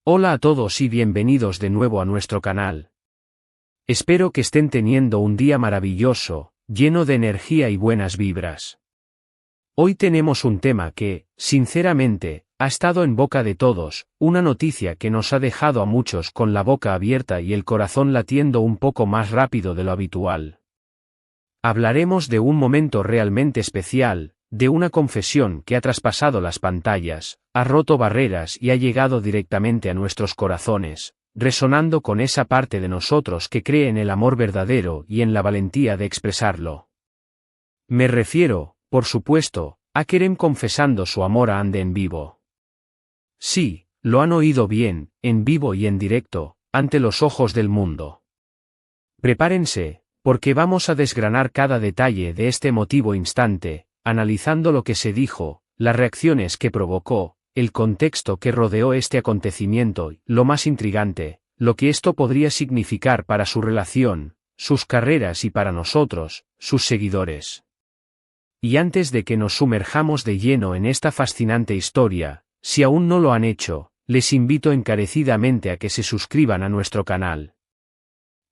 Hola a todos y bienvenidos de nuevo a nuestro canal. Espero que estén teniendo un día maravilloso, lleno de energía y buenas vibras. Hoy tenemos un tema que, sinceramente, ha estado en boca de todos, una noticia que nos ha dejado a muchos con la boca abierta y el corazón latiendo un poco más rápido de lo habitual. Hablaremos de un momento realmente especial, de una confesión que ha traspasado las pantallas, ha roto barreras y ha llegado directamente a nuestros corazones, resonando con esa parte de nosotros que cree en el amor verdadero y en la valentía de expresarlo. Me refiero, por supuesto, a Kerem confesando su amor a Hande en vivo. Sí, lo han oído bien, en vivo y en directo, ante los ojos del mundo. Prepárense, porque vamos a desgranar cada detalle de este emotivo instante, analizando lo que se dijo, las reacciones que provocó, el contexto que rodeó este acontecimiento y, lo más intrigante, lo que esto podría significar para su relación, sus carreras y para nosotros, sus seguidores. Y antes de que nos sumerjamos de lleno en esta fascinante historia, si aún no lo han hecho, les invito encarecidamente a que se suscriban a nuestro canal.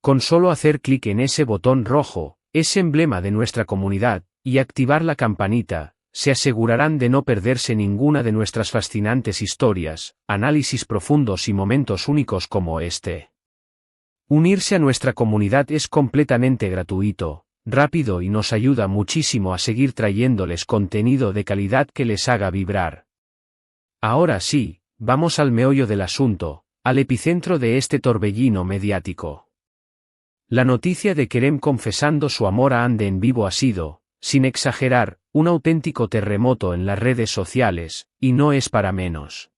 Con solo hacer clic en ese botón rojo, ese emblema de nuestra comunidad, y activar la campanita, se asegurarán de no perderse ninguna de nuestras fascinantes historias, análisis profundos y momentos únicos como este. Unirse a nuestra comunidad es completamente gratuito, rápido y nos ayuda muchísimo a seguir trayéndoles contenido de calidad que les haga vibrar. Ahora sí, vamos al meollo del asunto, al epicentro de este torbellino mediático. La noticia de Kerem confesando su amor a Hande en vivo ha sido, sin exagerar, un auténtico terremoto en las redes sociales, y no es para menos.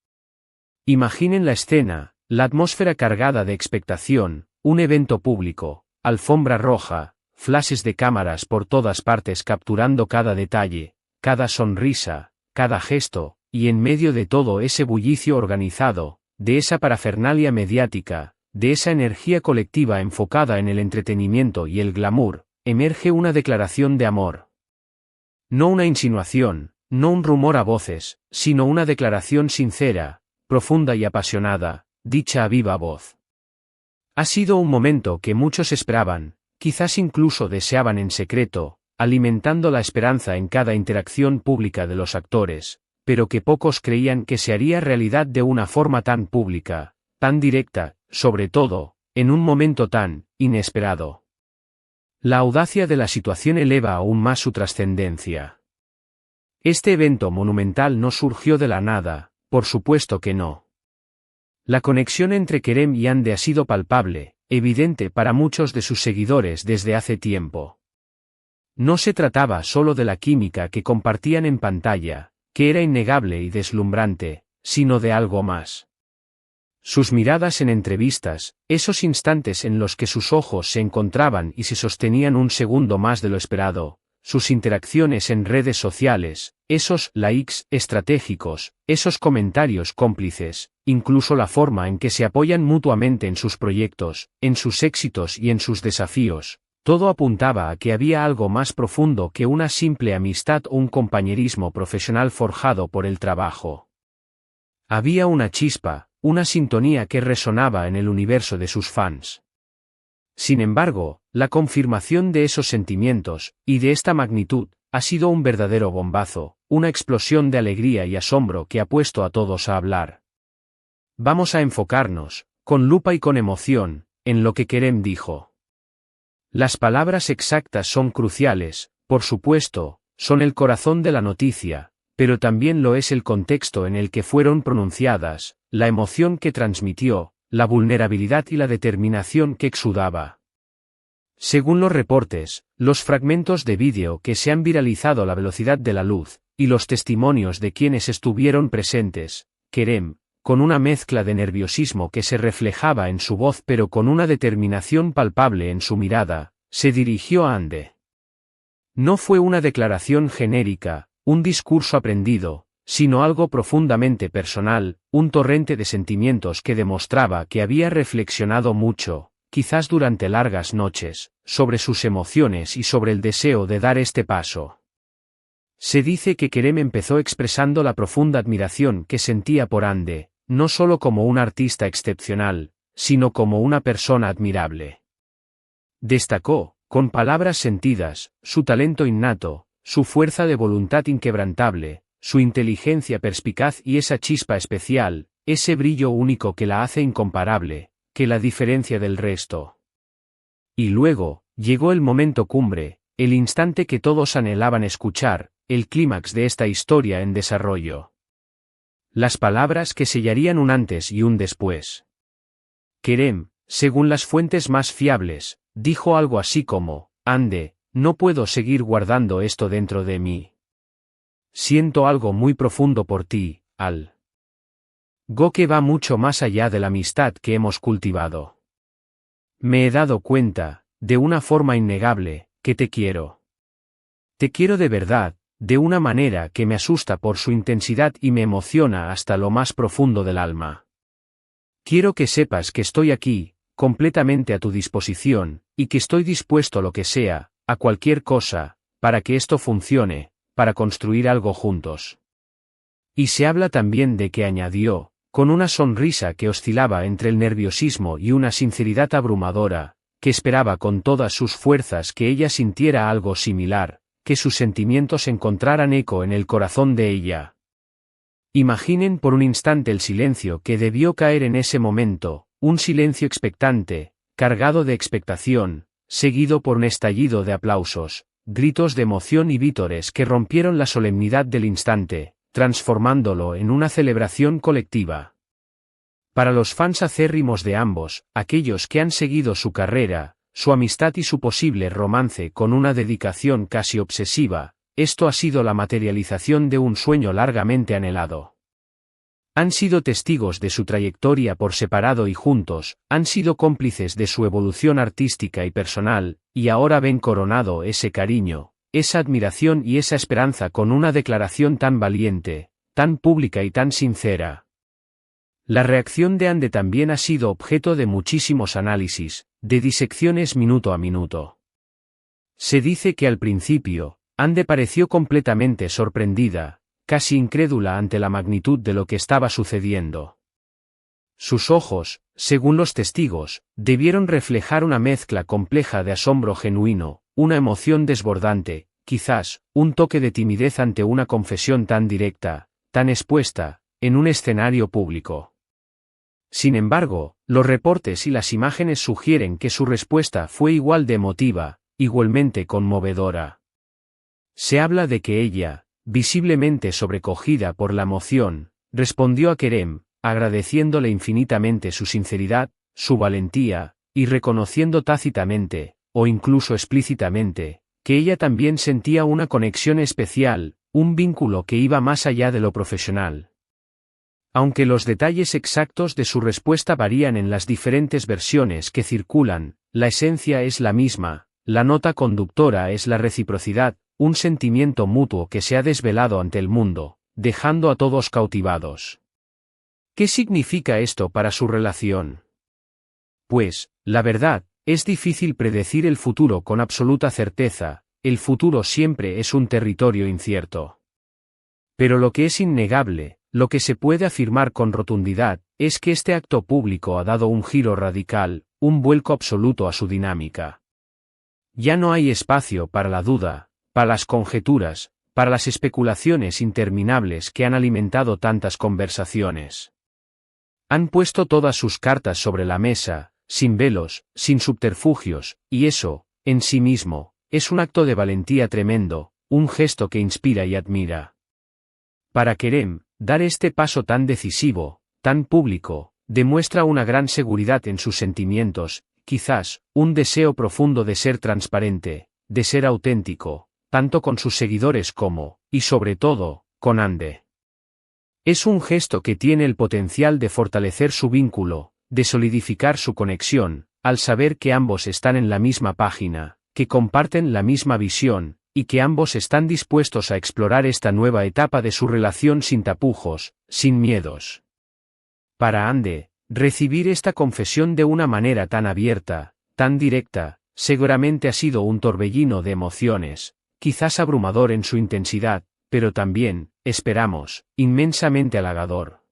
Imaginen la escena, la atmósfera cargada de expectación, un evento público, alfombra roja, flashes de cámaras por todas partes capturando cada detalle, cada sonrisa, cada gesto, y en medio de todo ese bullicio organizado, de esa parafernalia mediática, de esa energía colectiva enfocada en el entretenimiento y el glamour, emerge una declaración de amor. No una insinuación, no un rumor a voces, sino una declaración sincera, profunda y apasionada, dicha a viva voz. Ha sido un momento que muchos esperaban, quizás incluso deseaban en secreto, alimentando la esperanza en cada interacción pública de los actores, pero que pocos creían que se haría realidad de una forma tan pública, tan directa, sobre todo, en un momento tan inesperado. La audacia de la situación eleva aún más su trascendencia. Este evento monumental no surgió de la nada, por supuesto que no. La conexión entre Kerem y Hande ha sido palpable, evidente para muchos de sus seguidores desde hace tiempo. No se trataba solo de la química que compartían en pantalla, que era innegable y deslumbrante, sino de algo más. Sus miradas en entrevistas, esos instantes en los que sus ojos se encontraban y se sostenían un segundo más de lo esperado, sus interacciones en redes sociales, esos likes estratégicos, esos comentarios cómplices, incluso la forma en que se apoyan mutuamente en sus proyectos, en sus éxitos y en sus desafíos, todo apuntaba a que había algo más profundo que una simple amistad o un compañerismo profesional forjado por el trabajo. Había una chispa, una sintonía que resonaba en el universo de sus fans. Sin embargo, la confirmación de esos sentimientos, y de esta magnitud, ha sido un verdadero bombazo, una explosión de alegría y asombro que ha puesto a todos a hablar. Vamos a enfocarnos, con lupa y con emoción, en lo que Kerem dijo. Las palabras exactas son cruciales, por supuesto, son el corazón de la noticia, pero también lo es el contexto en el que fueron pronunciadas, la emoción que transmitió, la vulnerabilidad y la determinación que exudaba. Según los reportes, los fragmentos de vídeo que se han viralizado a la velocidad de la luz, y los testimonios de quienes estuvieron presentes, Kerem, con una mezcla de nerviosismo que se reflejaba en su voz pero con una determinación palpable en su mirada, se dirigió a Hande. No fue una declaración genérica, un discurso aprendido, sino algo profundamente personal, un torrente de sentimientos que demostraba que había reflexionado mucho, quizás durante largas noches, sobre sus emociones y sobre el deseo de dar este paso. Se dice que Kerem empezó expresando la profunda admiración que sentía por Hande, no solo como un artista excepcional, sino como una persona admirable. Destacó, con palabras sentidas, su talento innato, su fuerza de voluntad inquebrantable, su inteligencia perspicaz y esa chispa especial, ese brillo único que la hace incomparable, que la diferencia del resto. Y luego, llegó el momento cumbre, el instante que todos anhelaban escuchar, el clímax de esta historia en desarrollo. Las palabras que sellarían un antes y un después. Kerem, según las fuentes más fiables, dijo algo así como: Ande, no puedo seguir guardando esto dentro de mí. Siento algo muy profundo por ti, algo que va mucho más allá de la amistad que hemos cultivado. Me he dado cuenta, de una forma innegable, que te quiero. Te quiero de verdad, de una manera que me asusta por su intensidad y me emociona hasta lo más profundo del alma. Quiero que sepas que estoy aquí, completamente a tu disposición, y que estoy dispuesto a lo que sea, a cualquier cosa, para que esto funcione, para construir algo juntos. Y se habla también de que añadió, con una sonrisa que oscilaba entre el nerviosismo y una sinceridad abrumadora, que esperaba con todas sus fuerzas que ella sintiera algo similar, que sus sentimientos encontraran eco en el corazón de ella. Imaginen por un instante el silencio que debió caer en ese momento, un silencio expectante, cargado de expectación, seguido por un estallido de aplausos, gritos de emoción y vítores que rompieron la solemnidad del instante, transformándolo en una celebración colectiva. Para los fans acérrimos de ambos, aquellos que han seguido su carrera, su amistad y su posible romance con una dedicación casi obsesiva, esto ha sido la materialización de un sueño largamente anhelado. Han sido testigos de su trayectoria por separado y juntos, han sido cómplices de su evolución artística y personal, y ahora ven coronado ese cariño, esa admiración y esa esperanza con una declaración tan valiente, tan pública y tan sincera. La reacción de Ande también ha sido objeto de muchísimos análisis, de disecciones minuto a minuto. Se dice que al principio, Ande pareció completamente sorprendida, casi incrédula ante la magnitud de lo que estaba sucediendo. Sus ojos, según los testigos, debieron reflejar una mezcla compleja de asombro genuino, una emoción desbordante, quizás, un toque de timidez ante una confesión tan directa, tan expuesta, en un escenario público. Sin embargo, los reportes y las imágenes sugieren que su respuesta fue igual de emotiva, igualmente conmovedora. Se habla de que ella, visiblemente sobrecogida por la emoción, respondió a Kerem, agradeciéndole infinitamente su sinceridad, su valentía, y reconociendo tácitamente, o incluso explícitamente, que ella también sentía una conexión especial, un vínculo que iba más allá de lo profesional. Aunque los detalles exactos de su respuesta varían en las diferentes versiones que circulan, la esencia es la misma, la nota conductora es la reciprocidad, un sentimiento mutuo que se ha desvelado ante el mundo, dejando a todos cautivados. ¿Qué significa esto para su relación? Pues, la verdad, es difícil predecir el futuro con absoluta certeza, el futuro siempre es un territorio incierto. Pero lo que es innegable, lo que se puede afirmar con rotundidad, es que este acto público ha dado un giro radical, un vuelco absoluto a su dinámica. Ya no hay espacio para la duda, para las conjeturas, para las especulaciones interminables que han alimentado tantas conversaciones. Han puesto todas sus cartas sobre la mesa, sin velos, sin subterfugios, y eso, en sí mismo, es un acto de valentía tremendo, un gesto que inspira y admira. Para Kerem, dar este paso tan decisivo, tan público, demuestra una gran seguridad en sus sentimientos, quizás, un deseo profundo de ser transparente, de ser auténtico, tanto con sus seguidores como, y sobre todo, con Ande. Es un gesto que tiene el potencial de fortalecer su vínculo, de solidificar su conexión, al saber que ambos están en la misma página, que comparten la misma visión, y que ambos están dispuestos a explorar esta nueva etapa de su relación sin tapujos, sin miedos. Para Ande, recibir esta confesión de una manera tan abierta, tan directa, seguramente ha sido un torbellino de emociones, quizás abrumador en su intensidad, pero también, esperamos, inmensamente halagador.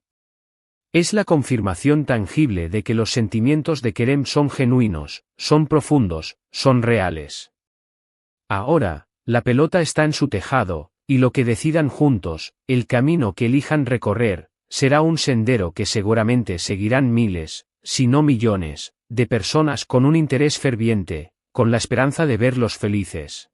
Es la confirmación tangible de que los sentimientos de Kerem son genuinos, son profundos, son reales. Ahora, la pelota está en su tejado, y lo que decidan juntos, el camino que elijan recorrer, será un sendero que seguramente seguirán miles, si no millones, de personas con un interés ferviente, con la esperanza de verlos felices.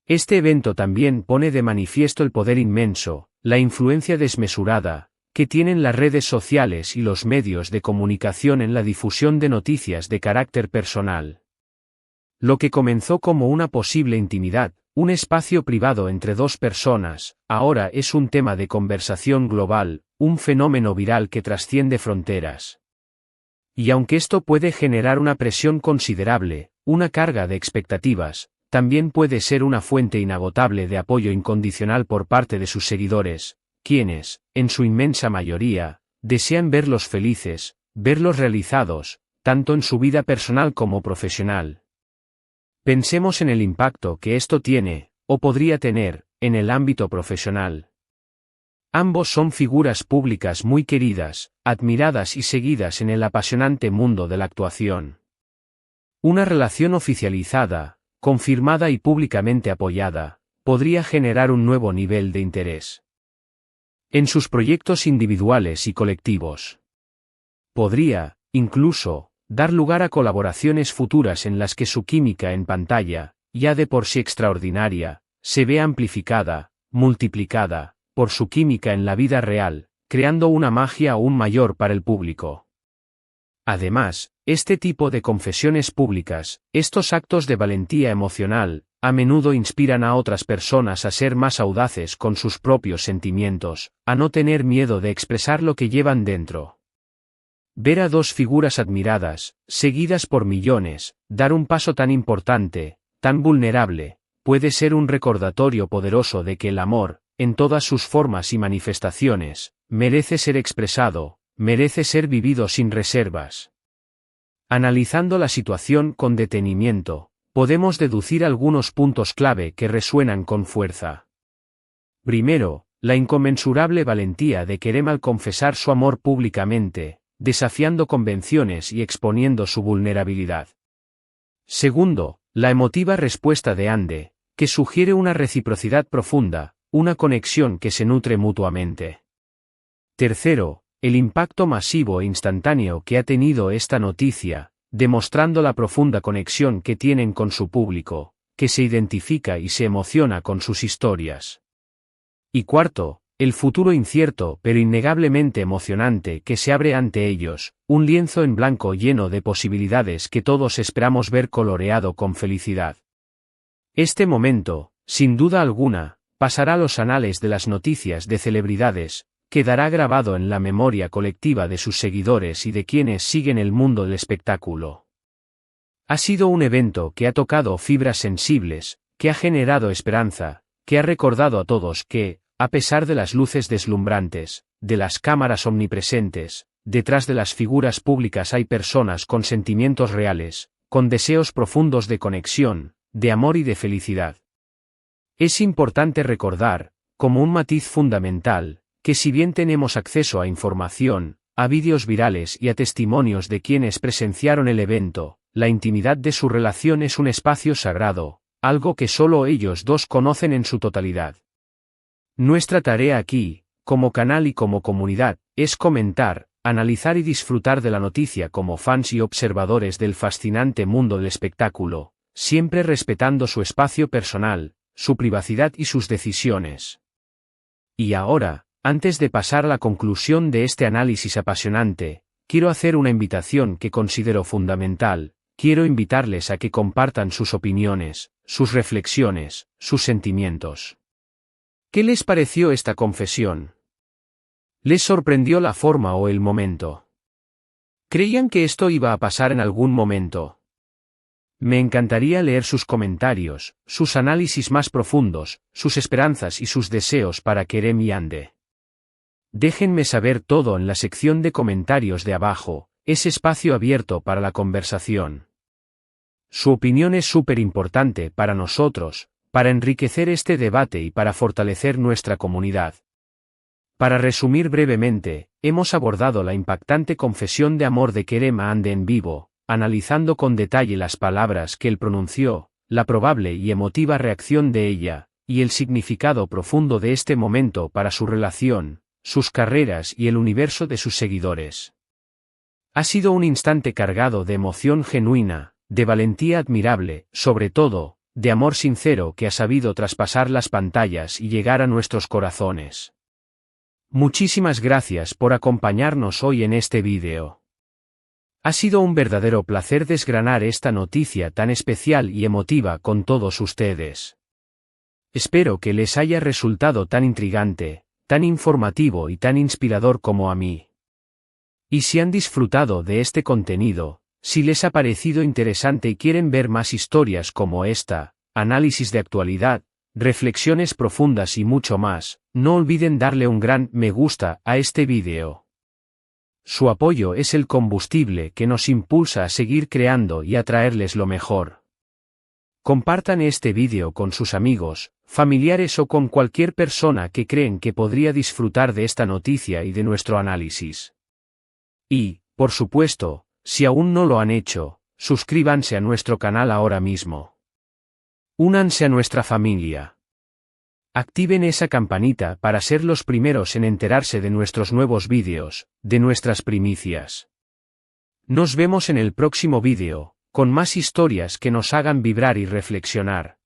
Este evento también pone de manifiesto el poder inmenso, la influencia desmesurada, que tienen las redes sociales y los medios de comunicación en la difusión de noticias de carácter personal. Lo que comenzó como una posible intimidad, un espacio privado entre dos personas, ahora es un tema de conversación global, un fenómeno viral que trasciende fronteras. Y aunque esto puede generar una presión considerable, una carga de expectativas, también puede ser una fuente inagotable de apoyo incondicional por parte de sus seguidores, quienes, en su inmensa mayoría, desean verlos felices, verlos realizados, tanto en su vida personal como profesional. Pensemos en el impacto que esto tiene, o podría tener, en el ámbito profesional. Ambos son figuras públicas muy queridas, admiradas y seguidas en el apasionante mundo de la actuación. Una relación oficializada, confirmada y públicamente apoyada, podría generar un nuevo nivel de interés en sus proyectos individuales y colectivos. Podría, incluso, dar lugar a colaboraciones futuras en las que su química en pantalla, ya de por sí extraordinaria, se ve amplificada, multiplicada, por su química en la vida real, creando una magia aún mayor para el público. Además, este tipo de confesiones públicas, estos actos de valentía emocional, a menudo inspiran a otras personas a ser más audaces con sus propios sentimientos, a no tener miedo de expresar lo que llevan dentro. Ver a dos figuras admiradas, seguidas por millones, dar un paso tan importante, tan vulnerable, puede ser un recordatorio poderoso de que el amor, en todas sus formas y manifestaciones, merece ser expresado, merece ser vivido sin reservas. Analizando la situación con detenimiento, podemos deducir algunos puntos clave que resuenan con fuerza. Primero, la inconmensurable valentía de Kerem al confesar su amor públicamente, desafiando convenciones y exponiendo su vulnerabilidad. Segundo, la emotiva respuesta de Hande, que sugiere una reciprocidad profunda, una conexión que se nutre mutuamente. Tercero, el impacto masivo e instantáneo que ha tenido esta noticia, demostrando la profunda conexión que tienen con su público, que se identifica y se emociona con sus historias. Y cuarto, el futuro incierto pero innegablemente emocionante que se abre ante ellos, un lienzo en blanco lleno de posibilidades que todos esperamos ver coloreado con felicidad. Este momento, sin duda alguna, pasará a los anales de las noticias de celebridades, quedará grabado en la memoria colectiva de sus seguidores y de quienes siguen el mundo del espectáculo. Ha sido un evento que ha tocado fibras sensibles, que ha generado esperanza, que ha recordado a todos que, a pesar de las luces deslumbrantes, de las cámaras omnipresentes, detrás de las figuras públicas hay personas con sentimientos reales, con deseos profundos de conexión, de amor y de felicidad. Es importante recordar, como un matiz fundamental, que si bien tenemos acceso a información, a vídeos virales y a testimonios de quienes presenciaron el evento, la intimidad de su relación es un espacio sagrado, algo que solo ellos dos conocen en su totalidad. Nuestra tarea aquí, como canal y como comunidad, es comentar, analizar y disfrutar de la noticia como fans y observadores del fascinante mundo del espectáculo, siempre respetando su espacio personal, su privacidad y sus decisiones. Y ahora, antes de pasar a la conclusión de este análisis apasionante, quiero hacer una invitación que considero fundamental. Quiero invitarles a que compartan sus opiniones, sus reflexiones, sus sentimientos. ¿Qué les pareció esta confesión? ¿Les sorprendió la forma o el momento? ¿Creían que esto iba a pasar en algún momento? Me encantaría leer sus comentarios, sus análisis más profundos, sus esperanzas y sus deseos para Kerem y Hande. Déjenme saber todo en la sección de comentarios de abajo, ese espacio abierto para la conversación. Su opinión es súper importante para nosotros, para enriquecer este debate y para fortalecer nuestra comunidad. Para resumir brevemente, hemos abordado la impactante confesión de amor de Kerem Ande en vivo, analizando con detalle las palabras que él pronunció, la probable y emotiva reacción de ella, y el significado profundo de este momento para su relación, sus carreras y el universo de sus seguidores. Ha sido un instante cargado de emoción genuina, de valentía admirable, sobre todo, de amor sincero que ha sabido traspasar las pantallas y llegar a nuestros corazones. Muchísimas gracias por acompañarnos hoy en este vídeo. Ha sido un verdadero placer desgranar esta noticia tan especial y emotiva con todos ustedes. Espero que les haya resultado tan intrigante, tan informativo y tan inspirador como a mí. Y si han disfrutado de este contenido, si les ha parecido interesante y quieren ver más historias como esta, análisis de actualidad, reflexiones profundas y mucho más, no olviden darle un gran me gusta a este vídeo. Su apoyo es el combustible que nos impulsa a seguir creando y a traerles lo mejor. Compartan este vídeo con sus amigos, familiares o con cualquier persona que creen que podría disfrutar de esta noticia y de nuestro análisis. Y, por supuesto, si aún no lo han hecho, suscríbanse a nuestro canal ahora mismo. Únanse a nuestra familia. Activen esa campanita para ser los primeros en enterarse de nuestros nuevos vídeos, de nuestras primicias. Nos vemos en el próximo vídeo, con más historias que nos hagan vibrar y reflexionar.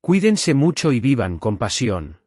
Cuídense mucho y vivan con pasión.